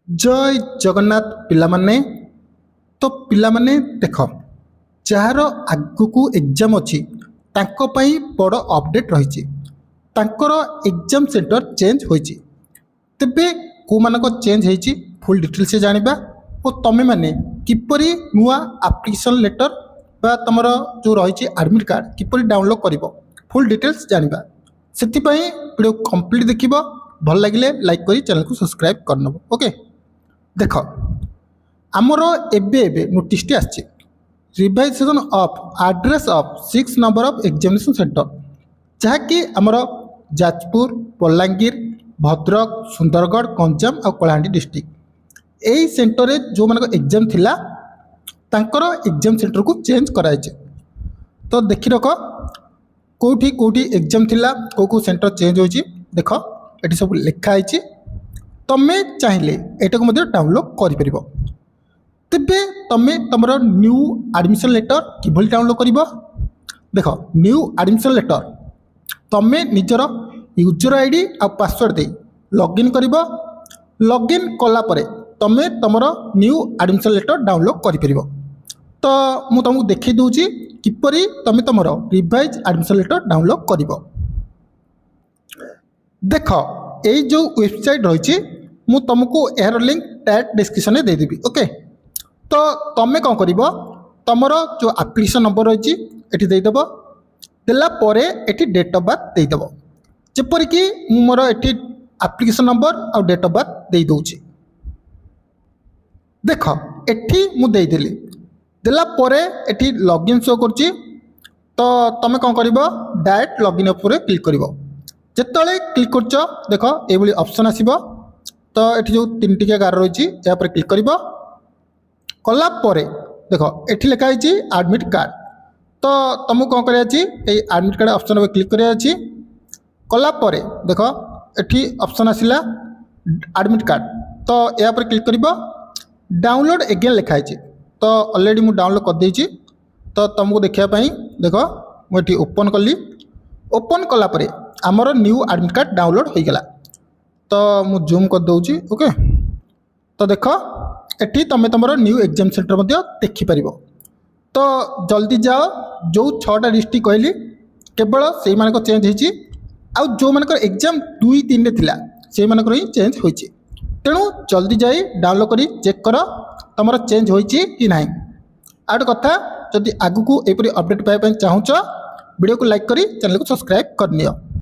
जय जगन्नाथ पिलामाने। तो पिलामाने देख जार आगु एग्जाम अच्छी बड़ अपडेट रही एग्जाम सेंटर चेंज होती तेबे कौ मानक चेंज होती फुल डिटेल से जानिबा और तमे माने किपरि नुआ एप्लिकेशन लेटर बा तुम जो रही एडमिट कार्ड किपरि डाउनलोड कर फुल डिटेल्स जानिबा सेतिपई वीडियो कंप्लीट देखिबो भल लगिले लाइक करी चैनल को सब्सक्राइब करनबो। ओके देख आमर एबे नोटिस टी आछि revision of address of 6 number of examination centre जहाँकि आमर जाजपुर बलांगीर भद्रक सुंदरगढ़ गंजाम और कलाहांडी डिस्ट्रिक्ट यही सेंटर जो मान एग्जाम थिला तांकर एग्जाम सेंटर को चेंज कराई। तो देखि रख कोठी कोठी एग्जाम थिला को सेंटर चेंज होची देख ये सब लिखाई तमे चाहिए एटा को डाउनलोड कर तेबे तमे तुमर न्यू एडमिशन लेटर किभली डाउनलोड कर देख न्यू एडमिशन लेटर तमे निजर यूजर आईडी आ पासवर्ड दे लॉगिन कर लॉगिन कला परे तमे तुमर न्यू एडमिशन लेटर डाउनलोड कर तो मु तुमको देखी दूची किपरि तमे तुमर रिवाइज एडमिशन लेटर डाउनलोड कर देख यही जो वेबसाइट रही मु तुमको यार लिंक टैग डिस्क्रिप्शन में देदेवी। ओके तो तमें कौन कर तुमर जो एप्लिकेशन नंबर रही ये देदेव देलापर ये डेट ऑफ बर्थ देदेव जेपरिक मोर ये एप्लिकेशन नंबर और डेट ऑफ बर्थ दे दूची देख एठी मु देदेली देलापर ये लॉगिन शो कर तो तमें कौन कर डायरेक्ट लॉगिन उपर क्लिक कर जिते क्लिक कर देख ये ऑप्शन आसो तो ये जो 3 टिकिया गार रही है क्लिक कर कलापर देख ये लिखाई एडमिट कार्ड तो तुमको कौन कर एडमिट कार्ड ऑप्शन क्लिक कलापर देख ये ऑप्शन आसला एडमिट कार्ड तो या क्लिक कर डाउनलोड एगेन लिखाई तो ऑलरेडी मु डाउनलोड कर देछि तो तुमको देखापी देख मुझे ओपन कली ओपन कलापर आमर न्यू एडमिट कार्ड डाउनलोड हो गला तो मु जूम कर दूची। ओके तो देख एटी तमें तुम न्यू एग्जाम सेंटर देखिपर तो जल्दी जाओ जो 6टा डिस्ट्रिक्ट कहली केवल से मानक चेंज होती आउ जो मानक एग्जाम 2-3 रे थिला से मानक ही चेंज होती तेणु जल्दी जाई डाउनलोड करी चेक कर तुम चेंज होती कि ना। आउट कथा जदि आगु को एपरी अपडेट पाइबा चाहूच वीडियो को लाइक करी चैनल को सब्सक्राइब कर नियो।